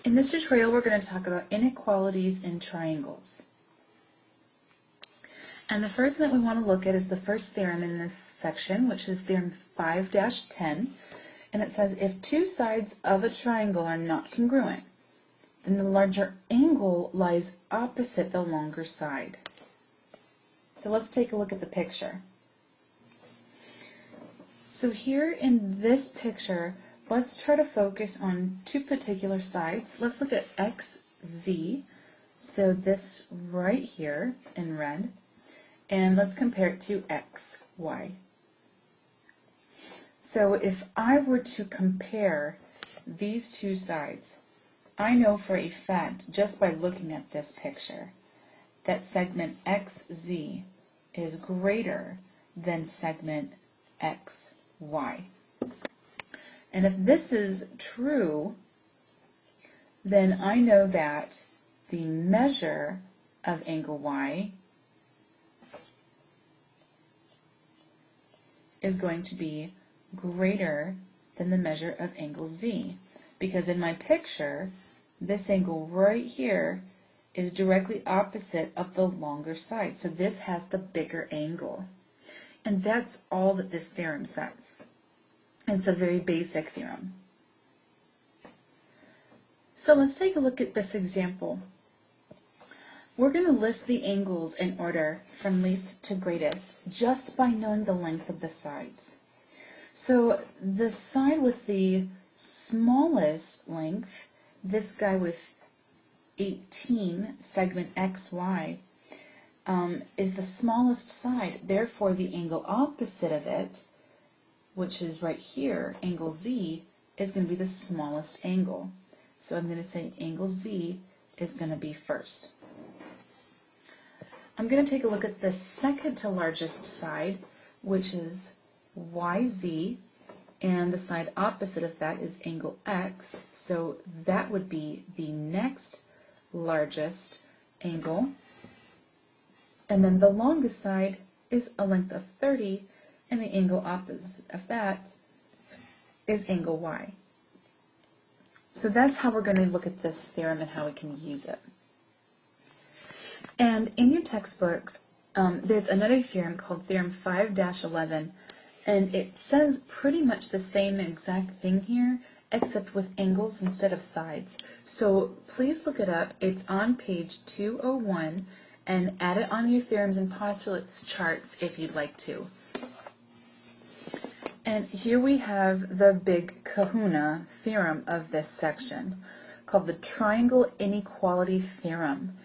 In this tutorial, we're going to talk about inequalities in triangles. And the first thing that we want to look at is the first theorem in this section, which is theorem 5-10. And it says, if two sides of a triangle are not congruent, then the larger angle lies opposite the longer side. So let's take a look at the picture. So here in this picture, let's try to focus on two particular sides. Let's look at XZ, so this right here in red, and let's compare it to XY. So if I were to compare these two sides, I know for a fact, just by looking at this picture, that segment XZ is greater than segment XY. And if this is true, then I know that the measure of angle Y is going to be greater than the measure of angle Z. Because in my picture, this angle right here is directly opposite of the longer side. So this has the bigger angle. And that's all that this theorem says. It's a very basic theorem. So let's take a look at this example. We're going to list the angles in order from least to greatest just by knowing the length of the sides. So the side with the smallest length, this guy with 18, segment XY, is the smallest side. Therefore, the angle opposite of it, which is right here, angle Z, is going to be the smallest angle. So I'm going to say angle Z is going to be first. I'm going to take a look at the second to largest side, which is YZ, and the side opposite of that is angle X, so that would be the next largest angle. And then the longest side is a length of 30, and the angle opposite of that is angle Y. So that's how we're going to look at this theorem and how we can use it. And in your textbooks, there's another theorem called theorem 5-11, and it says pretty much the same exact thing here, except with angles instead of sides. So please look it up. It's on page 201, and add it on your theorems and postulates charts if you'd like to. And here we have the big kahuna theorem of this section, called the triangle inequality theorem.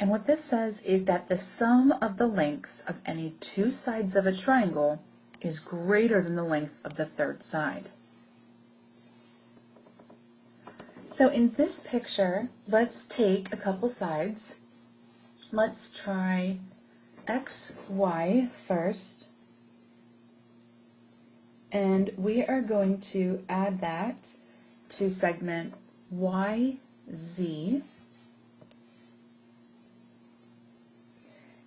And what this says is that the sum of the lengths of any two sides of a triangle is greater than the length of the third side. So in this picture, let's take a couple sides. Let's try XY first. And we are going to add that to segment YZ.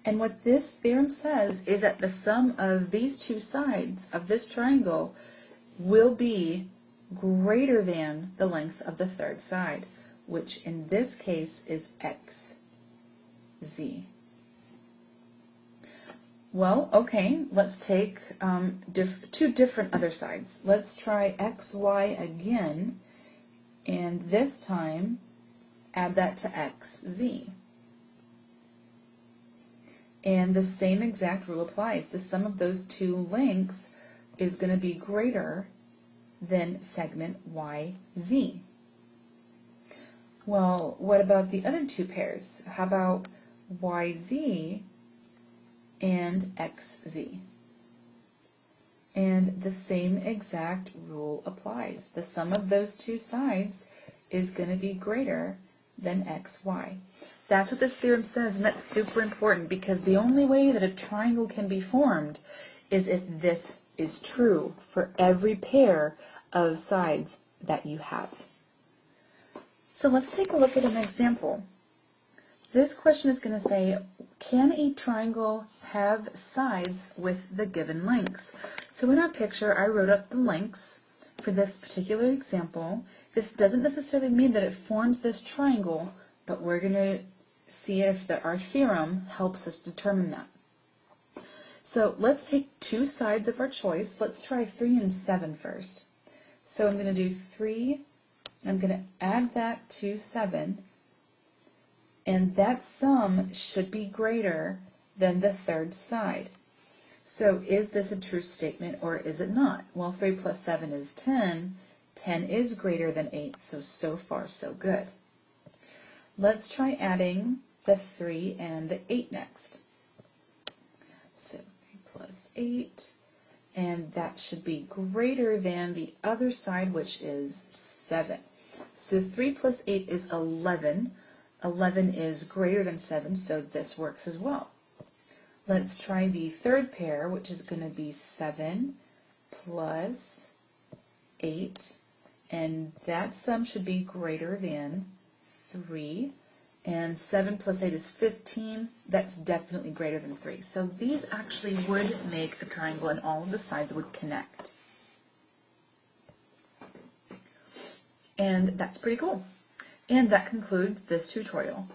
And what this theorem says is that the sum of these two sides of this triangle will be greater than the length of the third side, which in this case is XZ. Well, okay, let's take two different other sides. Let's try XY again, and this time add that to XZ. And the same exact rule applies. The sum of those two lengths is going to be greater than segment YZ. Well, what about the other two pairs? How about YZ and XZ? And the same exact rule applies. The sum of those two sides is going to be greater than XY. That's what this theorem says, and that's super important because the only way that a triangle can be formed is if this is true for every pair of sides that you have. So let's take a look at an example. This question is going to say, can a triangle have sides with the given lengths? So in our picture, I wrote up the lengths for this particular example, This doesn't necessarily mean that it forms this triangle, but we're going to see if our theorem helps us determine that. So let's take two sides of our choice. Let's try 3 and 7 first. So I'm going to do 3, and I'm going to add that to 7, and that sum should be greater than the third side. So is this a true statement or is it not? Well, 3 plus 7 is 10. 10 is greater than 8, so far so good. Let's try adding the 3 and the 8 next. So 3 plus 8, and that should be greater than the other side, which is 7. So 3 plus 8 is 11. 11 is greater than 7, so this works as well. Let's try the third pair, which is going to be 7 plus 8, and that sum should be greater than 3. And 7 plus 8 is 15. That's definitely greater than 3. So these actually would make a triangle, and all of the sides would connect. And that's pretty cool. And that concludes this tutorial.